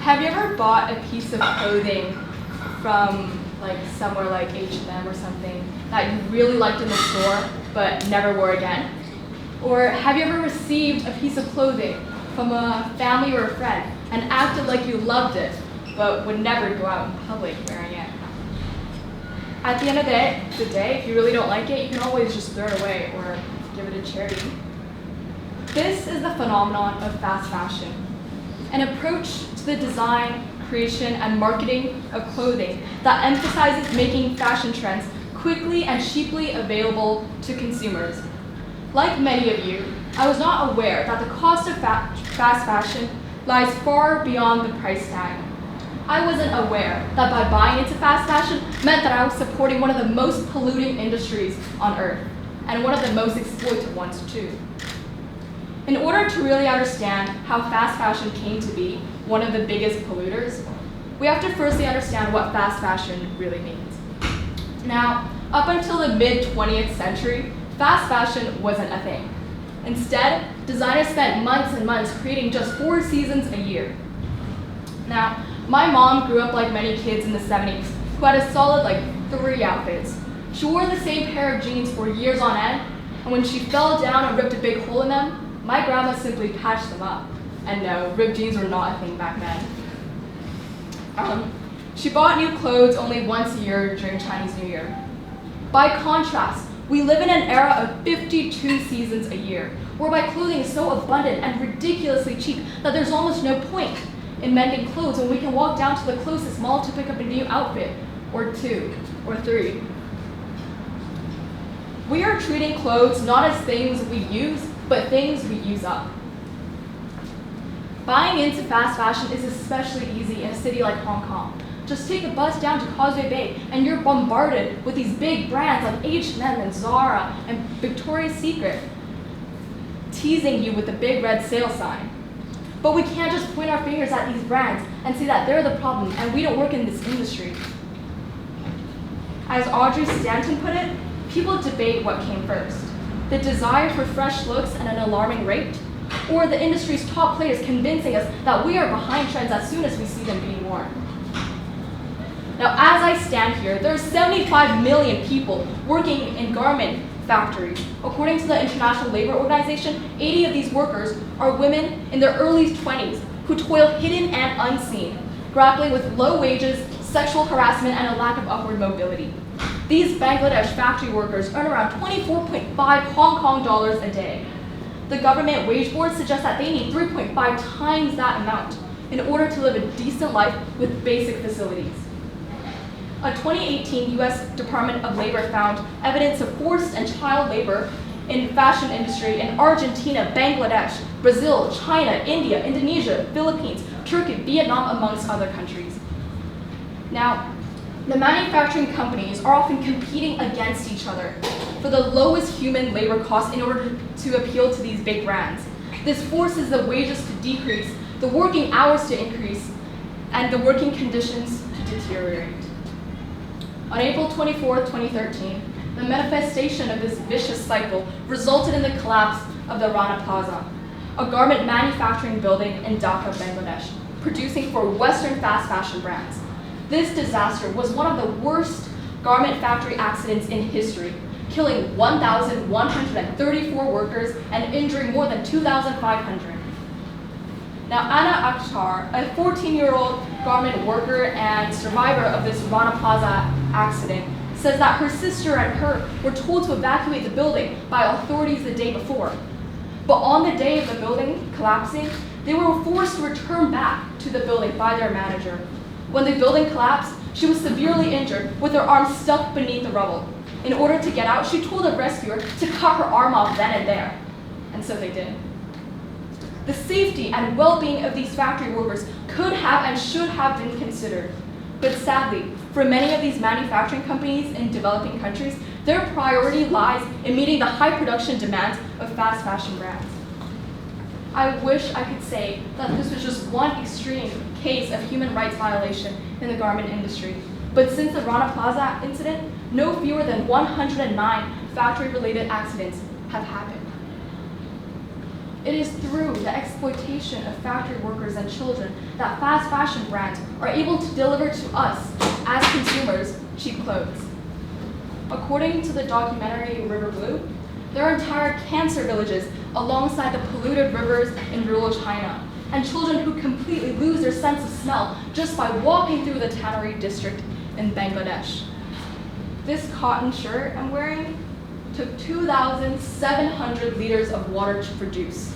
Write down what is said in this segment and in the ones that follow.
Have you ever bought a piece of clothing from like somewhere like H&M or something that you really liked in the store but never wore again? Or have you ever received a piece of clothing from a family or a friend and acted like you loved it but would never go out in public wearing it? At the end of the day, if you really don't like it, you can always just throw it away or give it to charity. This is the phenomenon of fast fashion, an approach to the design, creation, and marketing of clothing that emphasizes making fashion trends quickly and cheaply available to consumers. Like many of you, I was not aware that the cost of fast fashion lies far beyond the price tag. I wasn't aware that by buying into fast fashion meant that I was supporting one of the most polluting industries on earth, and one of the most exploited ones too. In order to really understand how fast fashion came to be one of the biggest polluters, we have to firstly understand what fast fashion really means. Now, up until the mid-20th century, fast fashion wasn't a thing. Instead, designers spent months and months creating just 4 seasons a year. Now, my mom grew up like many kids in the 70s who had a solid 3 outfits. She wore the same pair of jeans for years on end, and when she fell down and ripped a big hole in them, my grandma simply patched them up. And no, ripped jeans were not a thing back then. She bought new clothes only once a year during Chinese New Year. By contrast, we live in an era of 52 seasons a year, whereby clothing is so abundant and ridiculously cheap that there's almost no point in mending clothes when we can walk down to the closest mall to pick up a new outfit, or 2, or 3. We are treating clothes not as things we use, but things we use up. Buying into fast fashion is especially easy in a city like Hong Kong. Just take a bus down to Causeway Bay and you're bombarded with these big brands like H&M and Zara and Victoria's Secret teasing you with the big red sale sign. But we can't just point our fingers at these brands and say that they're the problem and we don't work in this industry. As Audrey Stanton put it, people debate what came first, the desire for fresh looks at an alarming rate, or the industry's top players convincing us that we are behind trends as soon as we see them being worn. Now, as I stand here, there are 75 million people working in garment factories. According to the International Labor Organization, 80 of these workers are women in their early 20s who toil hidden and unseen, grappling with low wages, sexual harassment, and a lack of upward mobility. These Bangladesh factory workers earn around 24.5 Hong Kong dollars a day. The government wage board suggests that they need 3.5 times that amount in order to live a decent life with basic facilities. A 2018 US Department of Labor found evidence of forced and child labor in fashion industry in Argentina, Bangladesh, Brazil, China, India, Indonesia, Philippines, Turkey, Vietnam, amongst other countries. Now, the manufacturing companies are often competing against each other for the lowest human labor costs in order to appeal to these big brands. This forces the wages to decrease, the working hours to increase, and the working conditions to deteriorate. On April 24, 2013, the manifestation of this vicious cycle resulted in the collapse of the Rana Plaza, a garment manufacturing building in Dhaka, Bangladesh, producing for Western fast fashion brands. This disaster was one of the worst garment factory accidents in history, killing 1,134 workers and injuring more than 2,500. Now, Anna Akhtar, a 14-year-old garment worker and survivor of this Rana Plaza accident, says that her sister and her were told to evacuate the building by authorities the day before. But on the day of the building collapsing, they were forced to return back to the building by their manager. When the building collapsed, she was severely injured with her arm stuck beneath the rubble. In order to get out, she told a rescuer to cut her arm off then and there. And so they did. The safety and well-being of these factory workers could have and should have been considered. But sadly, for many of these manufacturing companies in developing countries, their priority lies in meeting the high production demands of fast fashion brands. I wish I could say that this was just one extreme case of human rights violation in the garment industry. But since the Rana Plaza incident, no fewer than 109 factory-related accidents have happened. It is through the exploitation of factory workers and children that fast fashion brands are able to deliver to us, as consumers, cheap clothes. According to the documentary River Blue, there are entire cancer villages alongside the polluted rivers in rural China, and children who completely lose their sense of smell just by walking through the tannery district in Bangladesh. This cotton shirt I'm wearing took 2,700 liters of water to produce.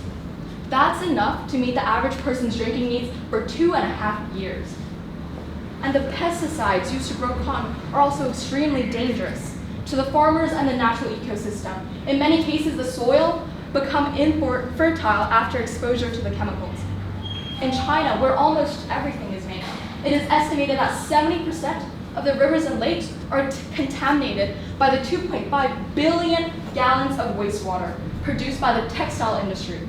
That's enough to meet the average person's drinking needs for 2.5 years. And the pesticides used to grow cotton are also extremely dangerous to the farmers and the natural ecosystem. In many cases, the soil become infertile after exposure to the chemicals. In China, where almost everything is made, it is estimated that 70% of the rivers and lakes are contaminated by the 2.5 billion gallons of wastewater produced by the textile industry.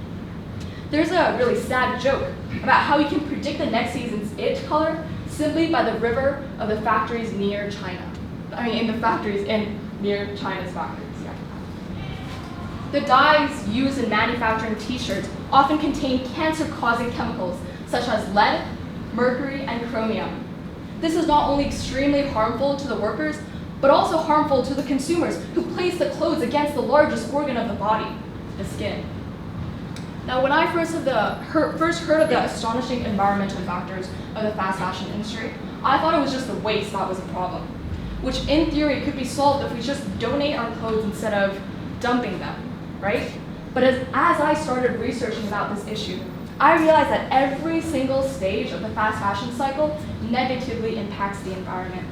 There's a really sad joke about how you can predict the next season's it color simply by the river of the factories near China. Near China's factories, yeah. The dyes used in manufacturing t-shirts often contain cancer-causing chemicals such as lead, mercury, and chromium. This is not only extremely harmful to the workers, but also harmful to the consumers who place the clothes against the largest organ of the body, the skin. Now, when I first heard of the astonishing environmental factors of the fast fashion industry, I thought it was just the waste that was a problem, which in theory could be solved if we just donate our clothes instead of dumping them, right? But as I started researching about this issue, I realized that every single stage of the fast fashion cycle negatively impacts the environment.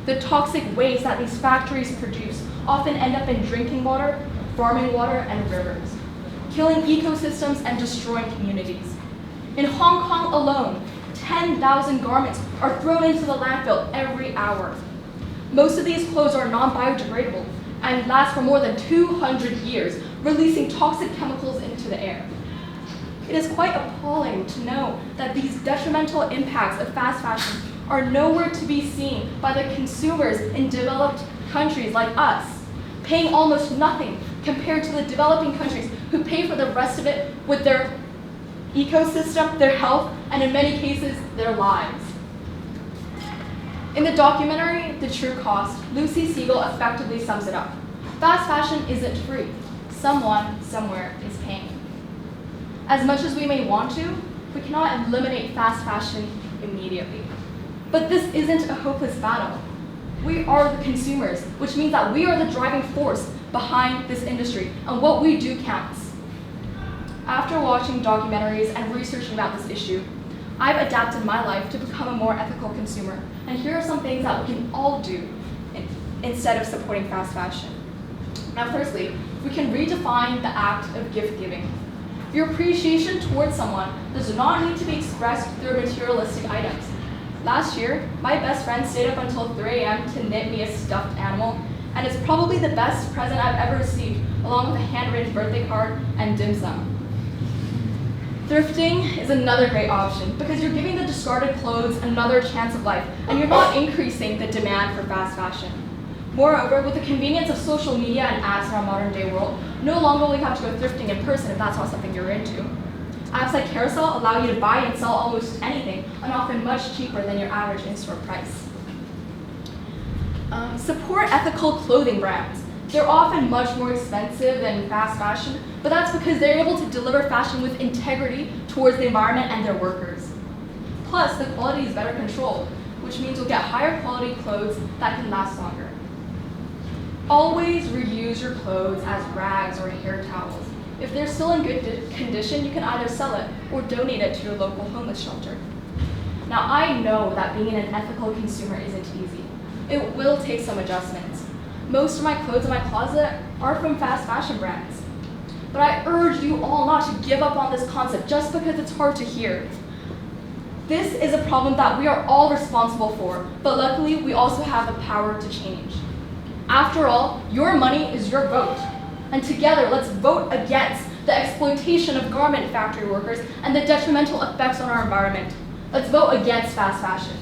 The toxic waste that these factories produce often end up in drinking water, farming water, and rivers, killing ecosystems and destroying communities. In Hong Kong alone, 10,000 garments are thrown into the landfill every hour. Most of these clothes are non-biodegradable and last for more than 200 years, releasing toxic chemicals into the air. It is quite appalling to know that these detrimental impacts of fast fashion are nowhere to be seen by the consumers in developed countries like us, paying almost nothing compared to the developing countries who pay for the rest of it with their ecosystem, their health, and in many cases, their lives. In the documentary, The True Cost, Lucy Siegel effectively sums it up. Fast fashion isn't free. Someone, somewhere is paying. As much as we may want to, we cannot eliminate fast fashion immediately. But this isn't a hopeless battle. We are the consumers, which means that we are the driving force behind this industry, and what we do counts. After watching documentaries and researching about this issue, I've adapted my life to become a more ethical consumer, and here are some things that we can all do instead of supporting fast fashion. Now, firstly, we can redefine the act of gift giving. Your appreciation towards someone does not need to be expressed through materialistic items. Last year, my best friend stayed up until 3 a.m. to knit me a stuffed animal, and it's probably the best present I've ever received, along with a handwritten birthday card and dim sum. Thrifting is another great option because you're giving the discarded clothes another chance of life, and you're not increasing the demand for fast fashion. Moreover, with the convenience of social media and ads in our modern day world, no longer will you have to go thrifting in person if that's not something you're into. Apps like Carousel allow you to buy and sell almost anything, and often much cheaper than your average in-store price. Support ethical clothing brands. They're often much more expensive than fast fashion, but that's because they're able to deliver fashion with integrity towards the environment and their workers. Plus, the quality is better controlled, which means you'll get higher quality clothes that can last longer. Always reuse your clothes as rags or hair towels. If they're still in good condition, you can either sell it or donate it to your local homeless shelter. Now, I know that being an ethical consumer isn't easy. It will take some adjustments. Most of my clothes in my closet are from fast fashion brands. But I urge you all not to give up on this concept just because it's hard to hear. This is a problem that we are all responsible for, but luckily we also have the power to change. After all, your money is your vote. And together, let's vote against the exploitation of garment factory workers and the detrimental effects on our environment. Let's vote against fast fashion.